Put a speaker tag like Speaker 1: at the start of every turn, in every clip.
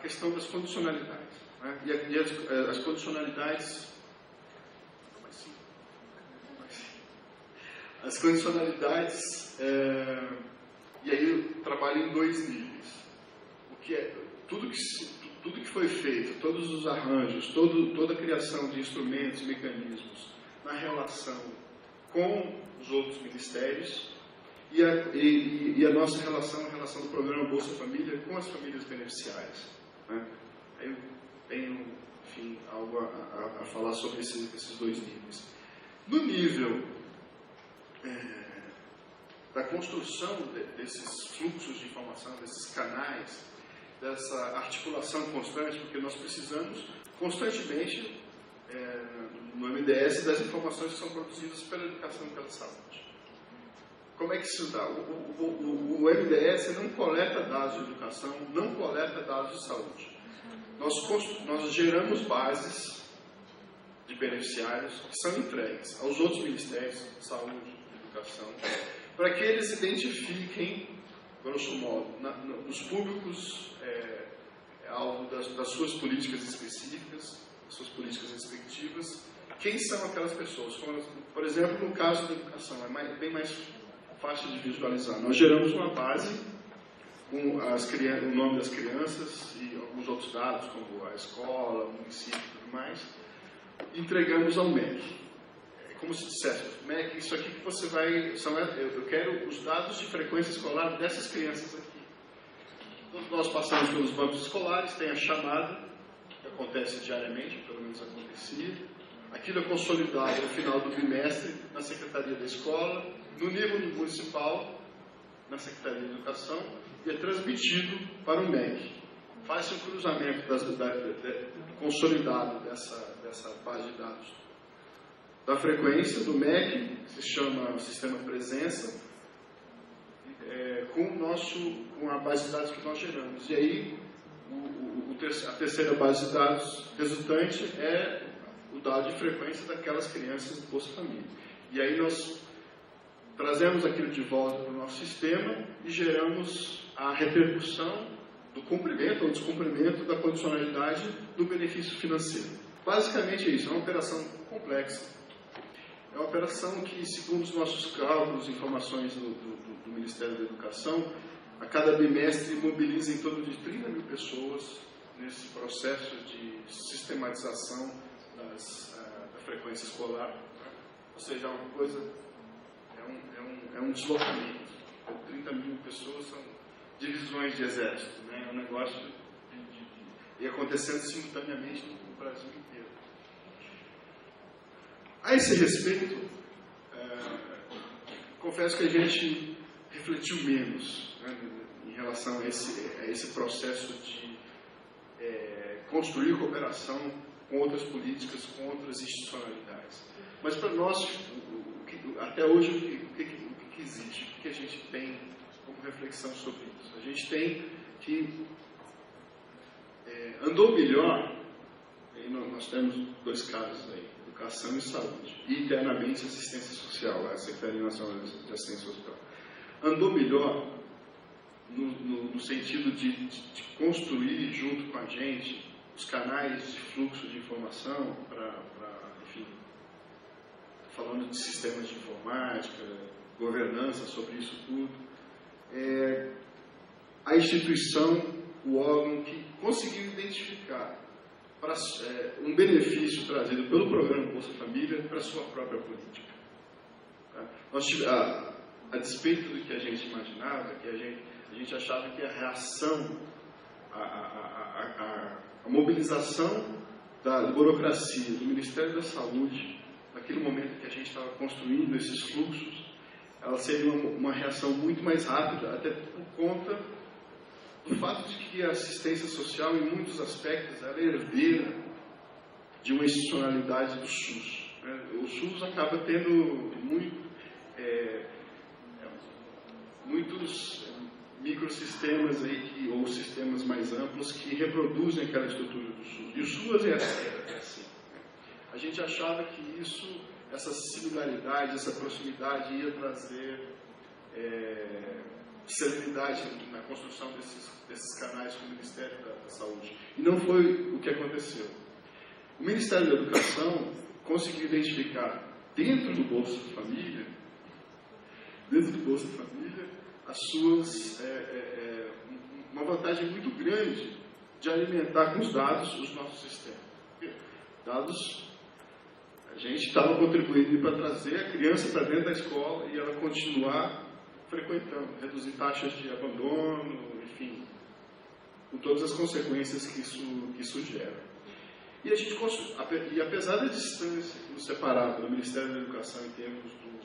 Speaker 1: questão das condicionalidades. Né? E as condicionalidades... As condicionalidades, e aí eu trabalho em 2 níveis. O que é, tudo que foi feito, todos os arranjos, toda a criação de instrumentos e mecanismos na relação com os outros ministérios e a nossa relação, a relação do programa Bolsa Família com as famílias beneficiárias. Né? Eu tenho, enfim, algo a falar sobre esses 2 níveis. No nível da construção desses fluxos de informação, desses canais, dessa articulação constante, porque nós precisamos constantemente, no MDS, das informações que são produzidas pela educação e pela saúde. Como é que isso dá? O MDS não coleta dados de educação, não coleta dados de saúde. Nós geramos bases de beneficiários que são entregues aos outros ministérios, saúde, educação, para que eles identifiquem, grosso modo, nos públicos alvo das suas políticas específicas, das suas políticas respectivas, quem são aquelas pessoas. Por exemplo, no caso da educação, é bem mais fácil de visualizar. Nós geramos uma base com o nome das crianças e alguns outros dados, como a escola, o município e tudo mais, e entregamos ao MEC. Como se dissesse, MEC, isso aqui que você vai... eu quero os dados de frequência escolar dessas crianças aqui. Então, nós passamos pelos bancos escolares, tem a chamada, que acontece diariamente, pelo menos acontecia. Aquilo é consolidado no final do bimestre na Secretaria da Escola, no nível municipal, na Secretaria de Educação, e é transmitido para o MEC. Faz-se um cruzamento consolidado dessa base de dados da frequência do MEC, que se chama Sistema Presença, com a base de dados que nós geramos. E aí, a terceira base de dados resultante é o dado de frequência daquelas crianças do Bolsa Família. E aí nós trazemos aquilo de volta para o nosso sistema e geramos a repercussão do cumprimento ou descumprimento da condicionalidade do benefício financeiro. Basicamente é isso, é uma operação complexa. É uma operação que, segundo os nossos cálculos, informações do Ministério da Educação, a cada bimestre mobiliza em torno de 30 mil pessoas nesse processo de sistematização da frequência escolar. Ou seja, é uma coisa, é um deslocamento. 30 mil pessoas são divisões de exército, né? É um negócio e acontecendo simultaneamente no Brasil inteiro. A esse respeito, confesso que a gente refletiu menos, né, em relação a esse processo de construir cooperação com outras políticas, com outras institucionalidades. Mas para nós, até hoje, o que existe? O que a gente tem como reflexão sobre isso? A gente tem que andou melhor, e nós temos 2 casos aí, educação e saúde, e internamente assistência social, a Secretaria Nacional de Assistência Social. Andou melhor no sentido de construir junto com a gente os canais de fluxo de informação enfim, falando de sistemas de informática, governança sobre isso tudo. A instituição, o órgão que conseguiu identificar um benefício trazido pelo programa Bolsa Família para a sua própria política. Tá? A despeito do que a gente imaginava, que a gente achava que a reação, a mobilização da burocracia, do Ministério da Saúde, naquele momento que a gente estava construindo esses fluxos, ela seria uma reação muito mais rápida, até por conta do fato de que a assistência social, em muitos aspectos, ela é herdeira de uma institucionalidade do SUS. Né? O SUS acaba tendo muitos microsistemas aí ou sistemas mais amplos que reproduzem aquela estrutura do SUS. E o SUS é assim. A gente achava que essa similaridade, essa proximidade ia trazer celeridade na construção desses canais com o Ministério da Saúde. não foi o que aconteceu. O Ministério da Educação conseguiu identificar dentro do Bolsa Família, as suas, uma vantagem muito grande de alimentar com os dados os nossos sistemas. Dados, a gente estava contribuindo para trazer a criança para dentro da escola e ela continuar frequentando, reduzir taxas de abandono, enfim, com todas as consequências que isso gera. E a gente, apesar da distância que nos separava do Ministério da Educação em termos do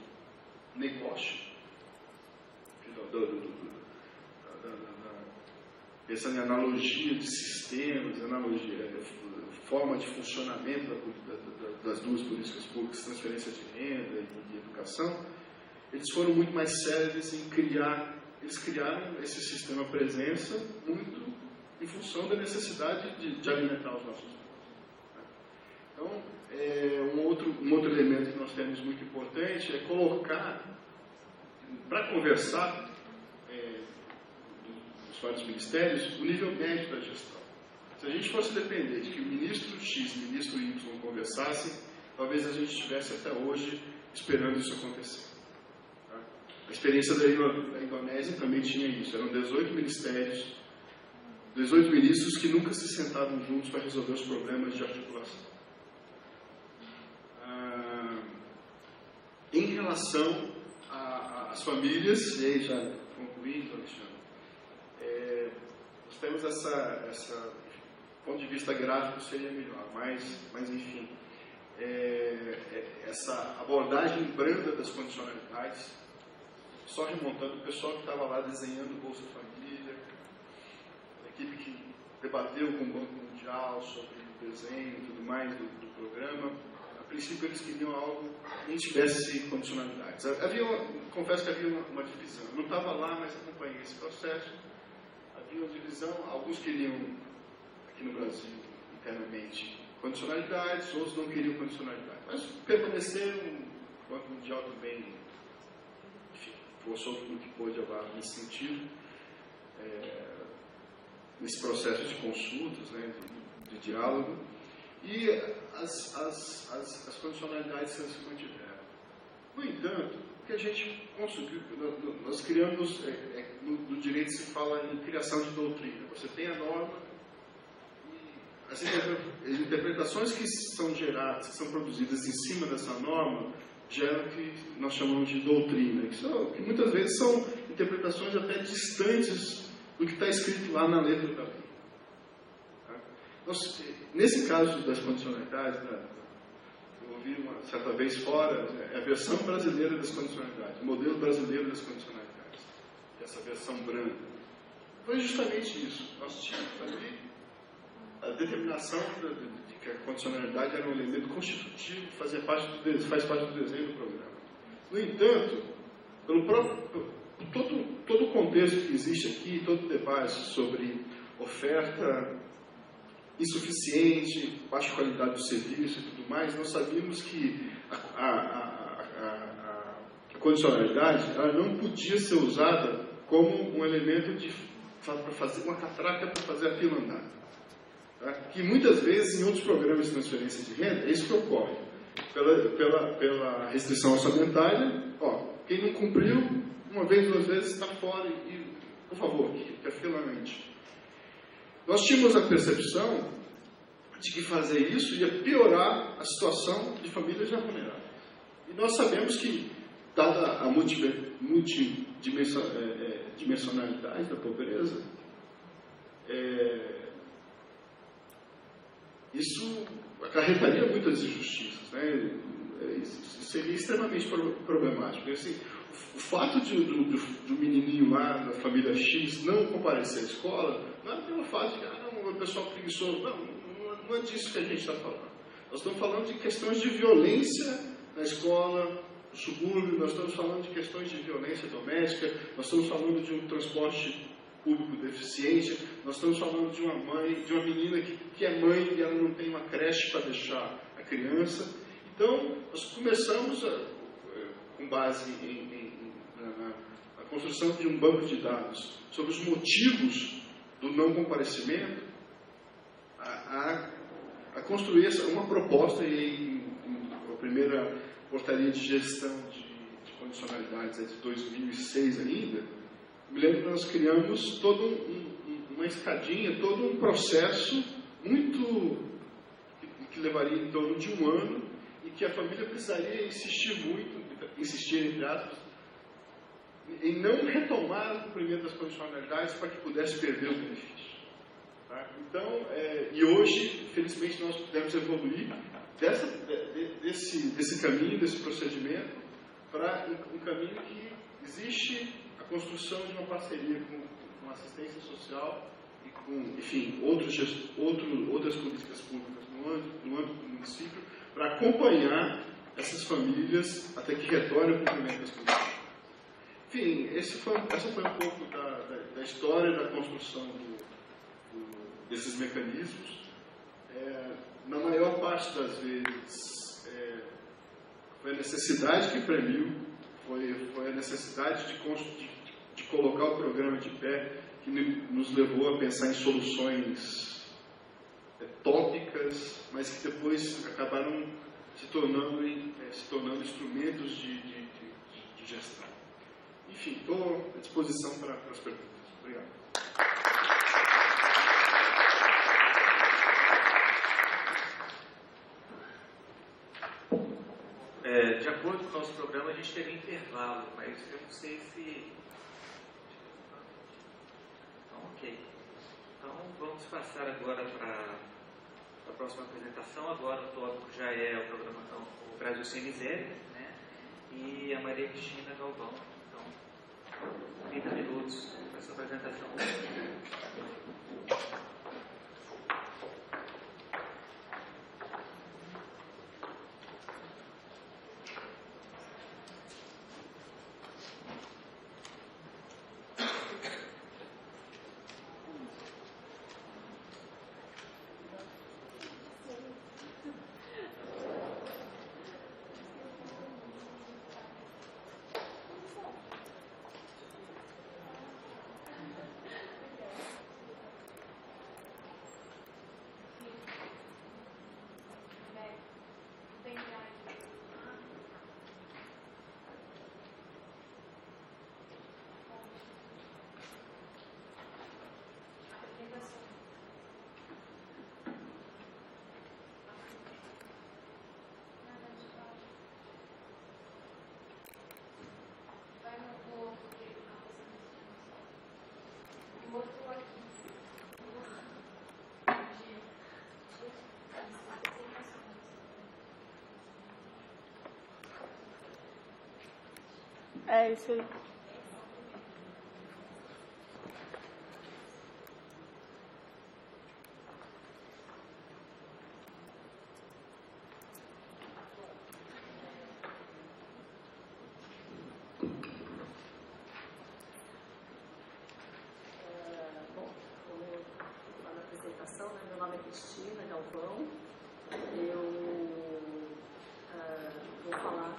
Speaker 1: negócio, pensando em analogia de sistemas, forma de funcionamento das duas políticas públicas, transferência de renda e educação, eles foram muito mais sérios em eles criaram esse sistema presença muito em função da necessidade de alimentar os nossos filhos. Então, um outro elemento que nós temos muito importante é colocar, para conversar dos vários ministérios, o nível médio da gestão. Se a gente fosse depender de que o ministro X e o ministro Y conversassem, talvez a gente estivesse até hoje esperando isso acontecer. Tá? A experiência da Indonésia também tinha isso. Eram 18 ministérios, 18 ministros que nunca se sentavam juntos para resolver os problemas de articulação. Em relação às famílias, e aí já concluindo, Alexandre, nós temos essa ponto de vista gráfico seria melhor, mas enfim, essa abordagem branda das condicionalidades, só remontando o pessoal que estava lá desenhando o Bolsa Família, a equipe que debateu com o Banco Mundial sobre o desenho e tudo mais do programa. A princípio eles queriam algo que nem tivesse condicionalidades. Confesso que havia uma divisão. Eu não estava lá, mas acompanhei esse processo. Havia uma divisão, alguns queriam, aqui no Brasil, internamente, condicionalidades, outros não queriam condicionalidades. Mas permaneceram, o Banco Mundial também, enfim, forçou tudo que pôde nesse sentido, nesse processo de consultas, né, de diálogo, e as condicionalidades se mantiveram. No entanto, o que a gente conseguiu, nós criamos, no direito se fala em criação de doutrina. Você tem a norma, e as interpretações que são geradas, que são produzidas em cima dessa norma, geram o que nós chamamos de doutrina, que muitas vezes são interpretações até distantes do que está escrito lá na letra da lei. Nesse caso das condicionalidades, eu ouvi uma certa vez fora, a versão brasileira das condicionalidades, o modelo brasileiro das condicionalidades, essa versão branca. Foi justamente isso. Nós tínhamos ali a determinação de que a condicionalidade era um elemento constitutivo, faz parte do desenho do programa. No entanto, todo o contexto que existe aqui, todo o debate sobre oferta insuficiente, baixa qualidade do serviço e tudo mais, nós sabíamos que a condicionalidade ela não podia ser usada como um elemento para fazer uma catraca para fazer a fila andar. Tá? Que muitas vezes em outros programas de transferência de renda é isso que ocorre. Pela restrição orçamentária, quem não cumpriu, uma vez, duas vezes, está fora e, por favor, que a fila ande. Nós tínhamos a percepção de que fazer isso ia piorar a situação de famílias já vulneráveis. E nós sabemos que, dada a multidimensionalidade da pobreza, isso acarretaria muitas injustiças, né? Isso seria extremamente problemático. Porque, assim, o fato de um menininho lá da família X não comparecer à escola não é pelo fato de o pessoal preguiçoso. Não é disso que a gente está falando. Nós estamos falando de questões de violência na escola, no subúrbio, nós estamos falando de questões de violência doméstica, nós estamos falando de um transporte público deficiente, nós estamos falando de uma mãe, de uma menina que é mãe e ela não tem uma creche para deixar a criança. Então, nós começamos, com base na construção de um banco de dados sobre os motivos do não comparecimento, construir uma proposta e a primeira portaria de gestão de condicionalidades é de 2006 ainda. Me lembro que nós criamos toda uma escadinha, todo um processo muito que levaria em torno de 1 ano e que a família precisaria insistir entre aspas, em não retomar o cumprimento das condicionalidades para que pudesse perder o benefício. Tá? Então, e hoje, felizmente, nós pudemos evoluir desse caminho, desse procedimento, para um caminho que existe a construção de uma parceria com a assistência social e com, enfim, outras políticas públicas no âmbito do município, para acompanhar essas famílias até que retornem ao cumprimento das condições. Enfim, essa foi um pouco da história da construção desses mecanismos. Na maior parte das vezes, foi a necessidade que premiu, foi a necessidade de colocar o programa de pé que nos levou a pensar em soluções tópicas, mas que depois acabaram se tornando instrumentos de gestão. Enfim, estou à disposição para as perguntas. Obrigado.
Speaker 2: De acordo com o nosso programa, a gente teria intervalo, mas eu não sei se... Então, ok. Então, vamos passar agora para a próxima apresentação. Agora o tópico já é o programa o Brasil Sem Miséria, né? E a Maria Cristina Galvão. Então, 30 minutos para essa apresentação.
Speaker 3: É isso aí.
Speaker 4: Meu nome é Cristina Galvão. Eu vou falar,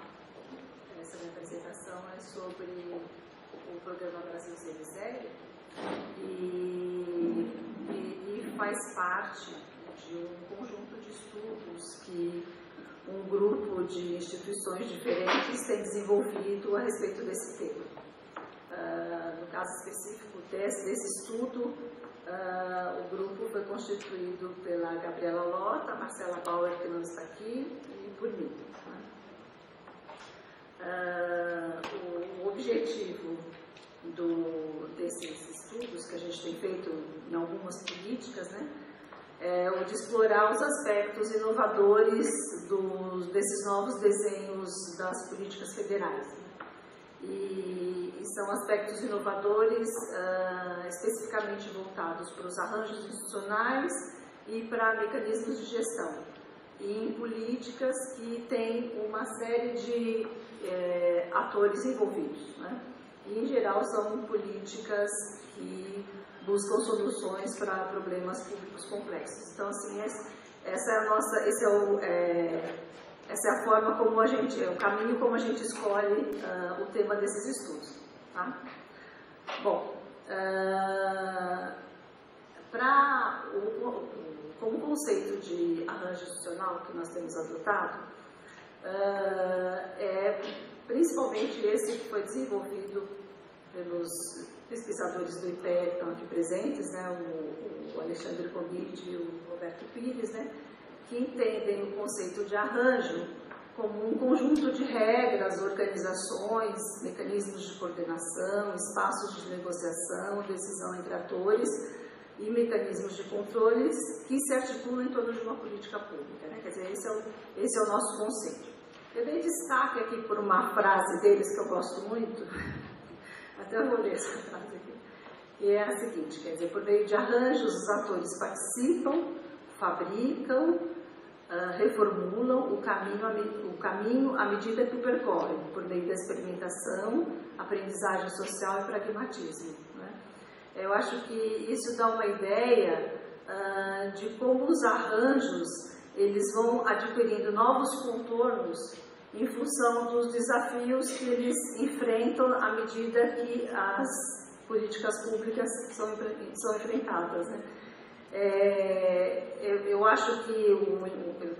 Speaker 4: essa minha apresentação é sobre o programa Brasil Sem Miséria e faz parte de um conjunto de estudos que um grupo de instituições diferentes tem desenvolvido a respeito desse tema. No caso específico desse estudo, o grupo foi constituído pela Gabriela Lota, Marcela Bauer, que não está aqui, e por mim. O objetivo desses estudos que a gente tem feito em algumas políticas, né, é o de explorar os aspectos inovadores desses novos desenhos das políticas federais. E são aspectos inovadores especificamente voltados para os arranjos institucionais e para mecanismos de gestão, e em políticas que têm uma série de atores envolvidos, né? E, em geral, são políticas que buscam soluções para problemas públicos complexos. Então, assim, essa é a forma como o caminho como a gente escolhe o tema desses estudos. Tá? Bom, como conceito de arranjo institucional que nós temos adotado é principalmente esse que foi desenvolvido pelos pesquisadores do IPE que estão aqui presentes, né, o Alexandre Comide e o Roberto Pires, né, que entendem o conceito de arranjo como um conjunto de regras, organizações, mecanismos de coordenação, espaços de negociação, decisão entre atores e mecanismos de controles que se articulam em torno de uma política pública, né? Quer dizer, esse é o nosso conceito. Eu dei destaque aqui por uma frase deles que eu gosto muito, até eu vou ler essa frase aqui, que é a seguinte, quer dizer, por meio de arranjos os atores participam, fabricam, reformulam o caminho à medida que o percorrem, por meio da experimentação, aprendizagem social e pragmatismo, né? Eu acho que isso dá uma ideia de como os arranjos eles vão adquirindo novos contornos em função dos desafios que eles enfrentam à medida que as políticas públicas são enfrentadas, né? Eu acho que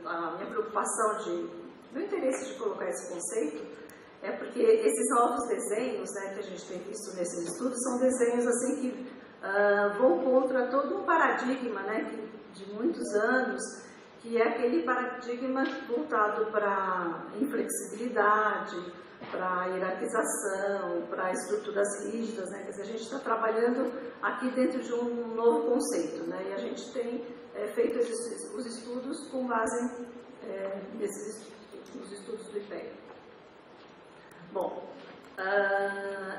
Speaker 4: a minha preocupação, meu interesse de colocar esse conceito é porque esses novos desenhos, né, que a gente tem visto nesses estudos são desenhos assim que vão contra todo um paradigma, né, de muitos anos, que é aquele paradigma voltado para a inflexibilidade, para a hierarquização, para estruturas rígidas, né? Quer dizer, a gente está trabalhando aqui dentro de um novo conceito, né? E a gente tem feito os estudos com base nos estudos do IPE. Bom,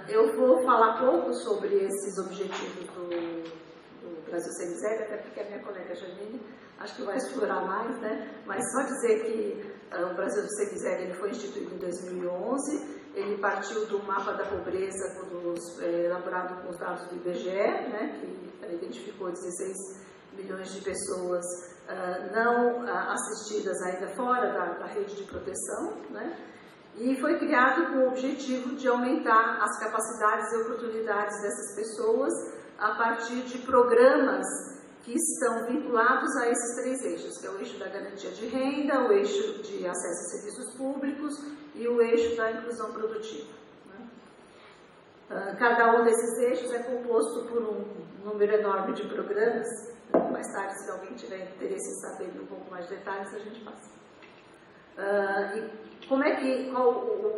Speaker 4: eu vou falar pouco sobre esses objetivos do Brasil Sem Miséria, até porque a minha colega Janine acho que vai explorar mais, né? Mas só dizer que o Brasil Sem Miséria ele foi instituído em 2011, ele partiu do mapa da pobreza elaborado com os dados do IBGE, né? Que identificou 16 milhões de pessoas não assistidas ainda fora da rede de proteção, né? E foi criado com o objetivo de aumentar as capacidades e oportunidades dessas pessoas a partir de programas que estão vinculados a esses três eixos, que é o eixo da garantia de renda, o eixo de acesso a serviços públicos e o eixo da inclusão produtiva, né? Cada um desses eixos é composto por um número enorme de programas. Mais tarde, se alguém tiver interesse em saber um pouco mais de detalhes, a gente passa. Qual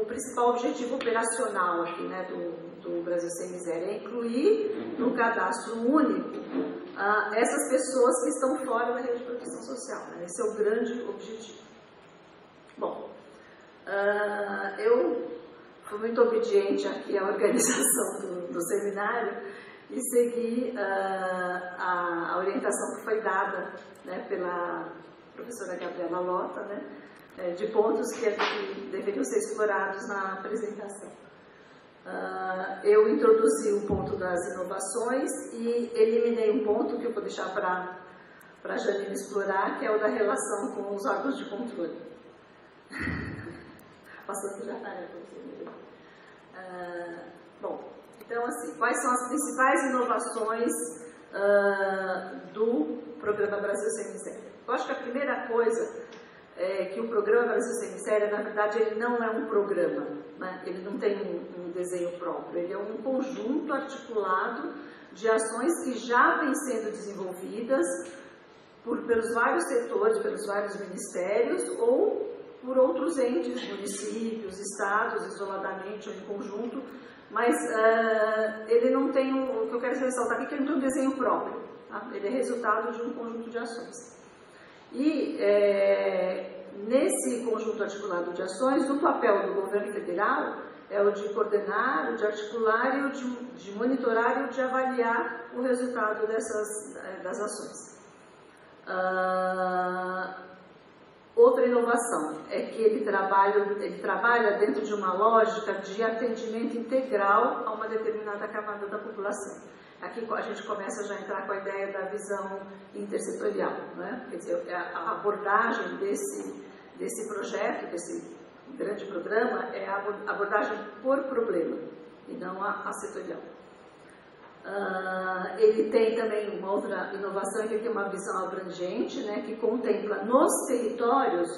Speaker 4: o principal objetivo operacional aqui, né, do Brasil Sem Miséria? É incluir no cadastro único essas pessoas que estão fora da rede de proteção social, né? Esse é o grande objetivo. Bom, eu fui muito obediente aqui à organização do seminário e segui a orientação que foi dada, né, pela professora Gabriela Lota, né, de pontos que deveriam ser explorados na apresentação. Eu introduzi o ponto das inovações e eliminei um ponto que eu vou deixar para a Janine explorar, que é o da relação com os órgãos de controle. Passando já para você. Bom, então, assim, quais são as principais inovações do Programa Brasil Sem Miséria? Eu acho que a primeira coisa é que o Programa Brasil Sem Miséria, na verdade, ele não é um programa, né? Ele não tem um desenho próprio, ele é um conjunto articulado de ações que já vêm sendo desenvolvidas pelos vários setores, pelos vários ministérios ou por outros entes, municípios, estados, isoladamente ou em conjunto, mas ele não tem, o que eu quero ressaltar aqui é que ele não tem um desenho próprio, tá? Ele é resultado de um conjunto de ações. E nesse conjunto articulado de ações, o papel do governo federal é o de coordenar, o de articular e o de monitorar e o de avaliar o resultado das ações. Outra inovação é que ele trabalha dentro de uma lógica de atendimento integral a uma determinada camada da população. Aqui a gente começa já a entrar com a ideia da visão intersetorial, né? Quer dizer, a abordagem desse projeto, desse grande programa, é a abordagem por problema, e não a setorial. Ele tem também uma outra inovação, que ele tem uma visão abrangente, né, que contempla nos territórios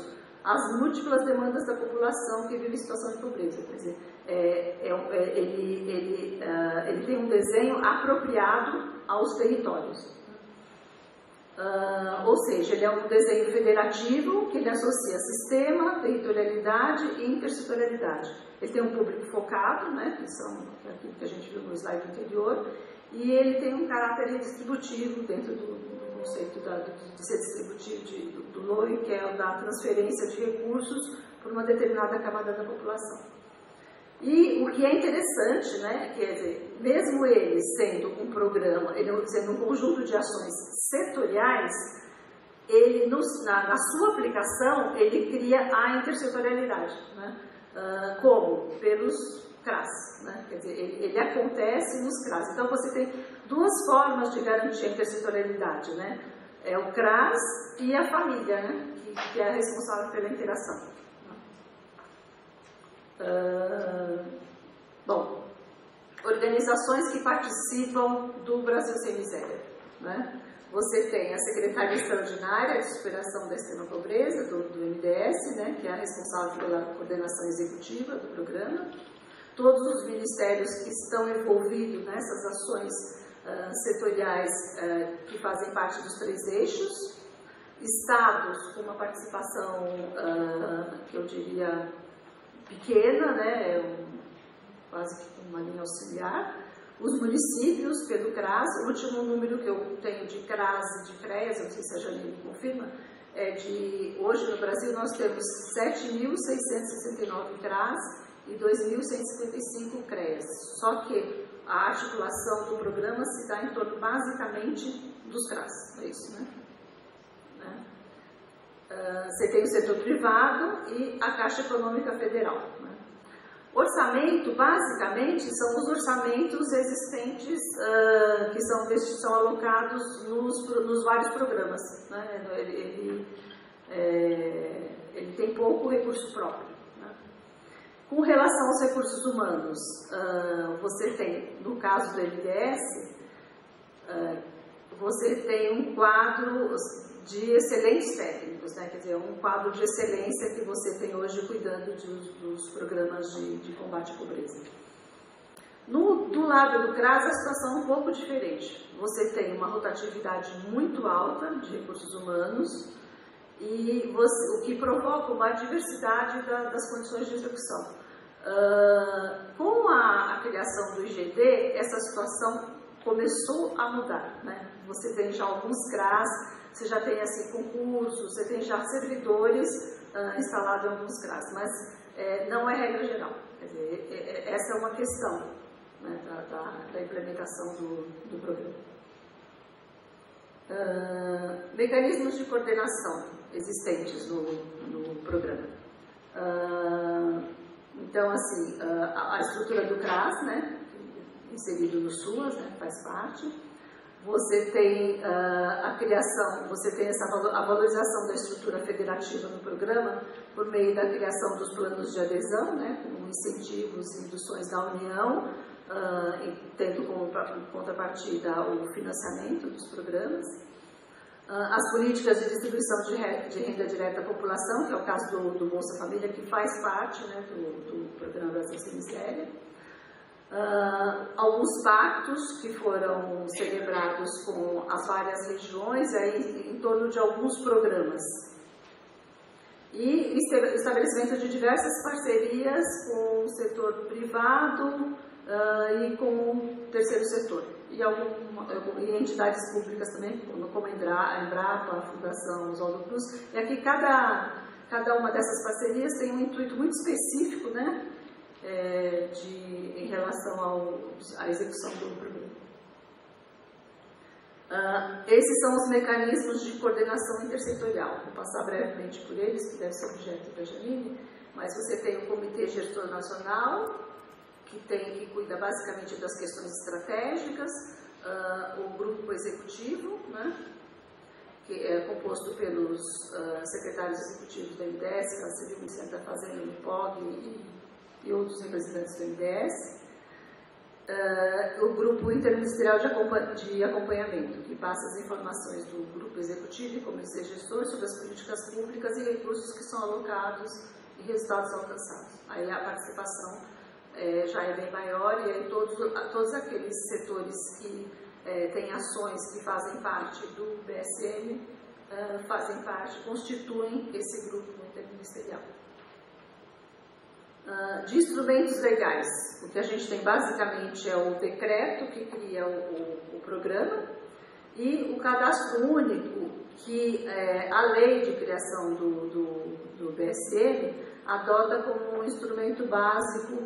Speaker 4: as múltiplas demandas da população que vive em situação de pobreza. Quer dizer, ele tem um desenho apropriado aos territórios. Ou seja, ele é um desenho federativo que ele associa sistema, territorialidade e intersetorialidade. Ele tem um público focado, né, que são aquilo que a gente viu no slide anterior, e ele tem um caráter redistributivo dentro do conceito de ser distributivo do LOI, que é o da transferência de recursos por uma determinada camada da população. E o que é interessante, né, quer dizer, mesmo ele sendo um programa, ele sendo um conjunto de ações setoriais, ele, na sua aplicação, ele cria a intersetorialidade, né, como? Pelos CRAS, né, quer dizer, ele acontece nos CRAS. Então, você tem duas formas de garantir a intersetorialidade, né, é o CRAS e a família, né, que é a responsável pela interação. Bom, organizações que participam do Brasil Sem Miséria, né? Você tem a Secretaria Extraordinária de Superação da Extrema Pobreza, do MDS, né, que é a responsável pela coordenação executiva do programa, todos os ministérios que estão envolvidos nessas ações setoriais que fazem parte dos 3 eixos, estados com uma participação, que eu diria, pequena, né, quase que uma linha auxiliar, os municípios pelo CRAS. O último número que eu tenho de CRAS e de CREAS, não sei se a Janine confirma, é de, hoje no Brasil nós temos 7.669 CRAS e 2.155 CREAS, só que a articulação do programa se dá em torno basicamente dos CRAS, é isso, né? Você tem o setor privado e a Caixa Econômica Federal, né? Orçamento, basicamente, são os orçamentos existentes que são alocados nos vários programas, né? Ele tem pouco recurso próprio, né? Com relação aos recursos humanos, você tem, no caso do MDS, você tem um quadro de excelentes técnicos, né? Quer dizer, um quadro de excelência que você tem hoje cuidando dos programas de combate à pobreza. Do lado do CRAS, a situação é um pouco diferente. Você tem uma rotatividade muito alta de recursos humanos e o que provoca uma diversidade das condições de execução. Com a criação do IGD, essa situação começou a mudar, né? Você tem já alguns CRAS, você já tem assim, concursos, você tem já servidores instalados em alguns CRAS, mas não é regra geral. Quer dizer, essa é uma questão, né, da implementação do programa. Mecanismos de coordenação existentes no programa. Então, assim, a estrutura do CRAS, né, inserido no SUAS, né, faz parte. Você tem a criação, você tem a valorização da estrutura federativa no programa por meio da criação dos planos de adesão, né, com incentivos e induções da União, tendo como contrapartida o financiamento dos programas. As políticas de distribuição de renda direta à população, que é o caso do Bolsa Família, que faz parte, né, do programa Brasil Sem Miséria. Alguns pactos que foram celebrados com as várias regiões aí, em torno de alguns programas. E estabelecimento de diversas parcerias com o setor privado e com o terceiro setor. E entidades públicas também, como a Embrapa, a Fundação Oswaldo Cruz. E aqui cada uma dessas parcerias tem um intuito muito específico, né, em relação à execução do programa. Esses são os mecanismos de coordenação intersetorial. Vou passar brevemente por eles, que deve ser objeto da Janine, mas você tem o Comitê Gestor Nacional, que cuida basicamente das questões estratégicas, o Grupo Executivo, né, que é composto pelos secretários executivos do MDS, Casa Civil, Ministério da Fazenda, do POG e outros representantes do MDS. o grupo interministerial de acompanhamento, que passa as informações do grupo executivo e comitê gestor sobre as políticas públicas e recursos que são alocados e resultados alcançados. Aí a participação já é bem maior, e aí todos aqueles setores que têm ações que fazem parte do BSM constituem esse grupo interministerial. De instrumentos legais, o que a gente tem basicamente é o decreto que cria o programa e o cadastro único que a lei de criação do BSM adota como um instrumento básico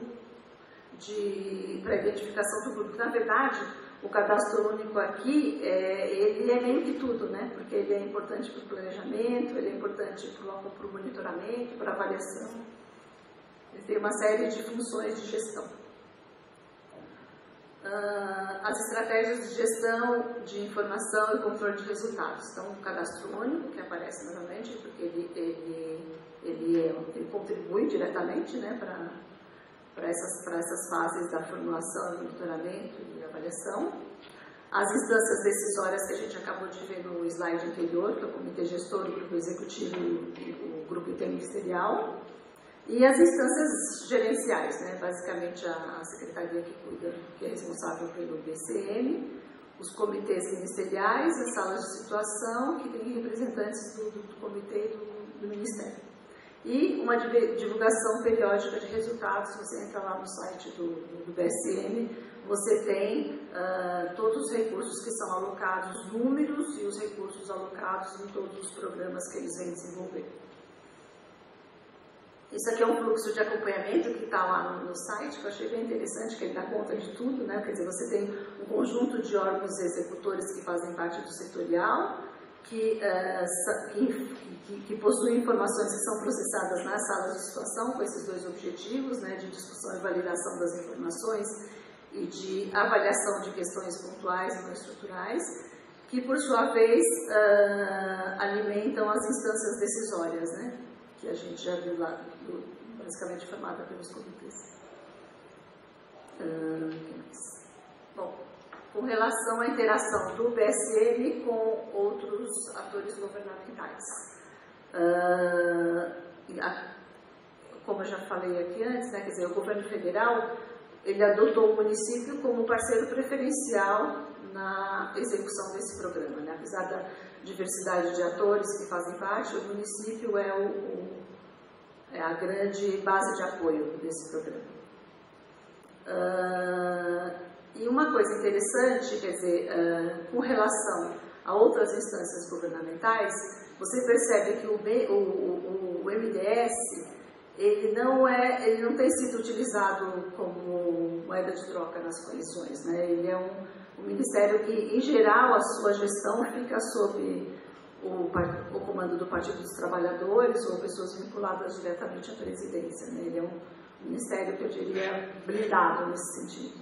Speaker 4: para a identificação do grupo. Na verdade, o cadastro único aqui, ele é meio que tudo, né? Porque ele é importante para o planejamento, ele é importante para o monitoramento, para a avaliação. Ele tem uma série de funções de gestão. As estratégias de gestão de informação e controle de resultados. Então, o cadastro único, que aparece novamente, porque ele contribui diretamente, né, para essas fases da formulação, monitoramento e avaliação. As instâncias decisórias que a gente acabou de ver no slide anterior, que é o comitê gestor, o grupo executivo e o grupo interministerial. E as instâncias gerenciais, né? Basicamente a secretaria que é responsável pelo BCM, os comitês ministeriais, as salas de situação, que tem representantes do comitê e do ministério. E uma divulgação periódica de resultados. Você entra lá no site do BSM, você tem todos os recursos que são alocados, números e os recursos alocados em todos os programas que eles vêm desenvolver. Isso aqui é um fluxo de acompanhamento que está lá no site, que eu achei bem interessante, que ele dá conta de tudo, né? Quer dizer, você tem um conjunto de órgãos executores que fazem parte do setorial, que possuem informações que são processadas nas salas de situação, com esses dois objetivos, né? De discussão e validação das informações e de avaliação de questões pontuais e não estruturais, que, por sua vez, alimentam as instâncias decisórias, né? Que a gente já viu lá, basicamente formada pelos comitês. Bom, com relação à interação do BSM com outros atores governamentais. Como eu já falei aqui antes, né, quer dizer, o governo federal, ele adotou o município como parceiro preferencial na execução desse programa, né? Apesar da diversidade de atores que fazem parte, o município é a grande base de apoio desse programa. E uma coisa interessante, quer dizer, com relação a outras instâncias governamentais, você percebe que o MDS, ele não tem sido utilizado como moeda de troca nas coalizões, né? Ele é um ministério que, em geral, a sua gestão fica sob o comando do Partido dos Trabalhadores ou pessoas vinculadas diretamente à presidência, né? Ele é um ministério que eu diria blindado nesse sentido.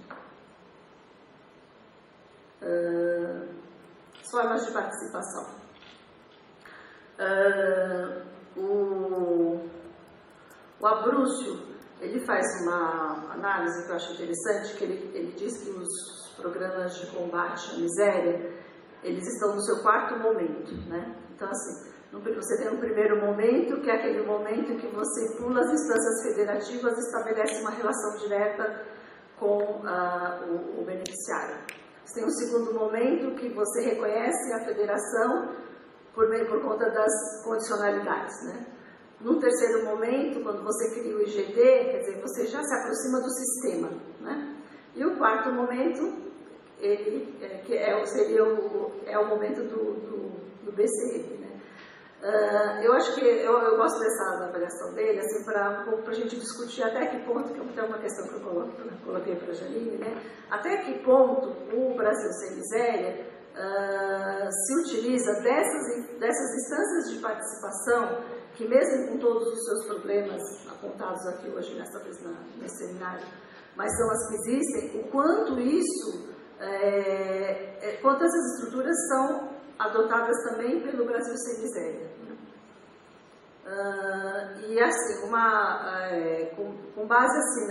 Speaker 4: Formas de participação. O Abrúcio, ele faz uma análise que eu acho interessante, que ele diz que os programas de combate à miséria, eles estão no seu 4º momento, né? Então, assim, você tem um primeiro momento, que é aquele momento em que você pula as instâncias federativas e estabelece uma relação direta com o beneficiário. Você tem um segundo momento, que você reconhece a federação por conta das condicionalidades, né? No terceiro momento, quando você cria o IGD, quer dizer, você já se aproxima do sistema, né? E o 4º momento, seria o momento do BCM, né? Eu acho que eu gosto dessa avaliação dele, assim, para a gente discutir até que ponto, que é uma questão que eu coloquei para a Janine, né? Até que ponto o Brasil Sem Miséria se utiliza dessas instâncias de participação, que mesmo com todos os seus problemas apontados aqui hoje nesse seminário, mas são as que existem, o quanto quanto essas estruturas são adotadas também pelo Brasil Sem Miséria. E assim, com base assim,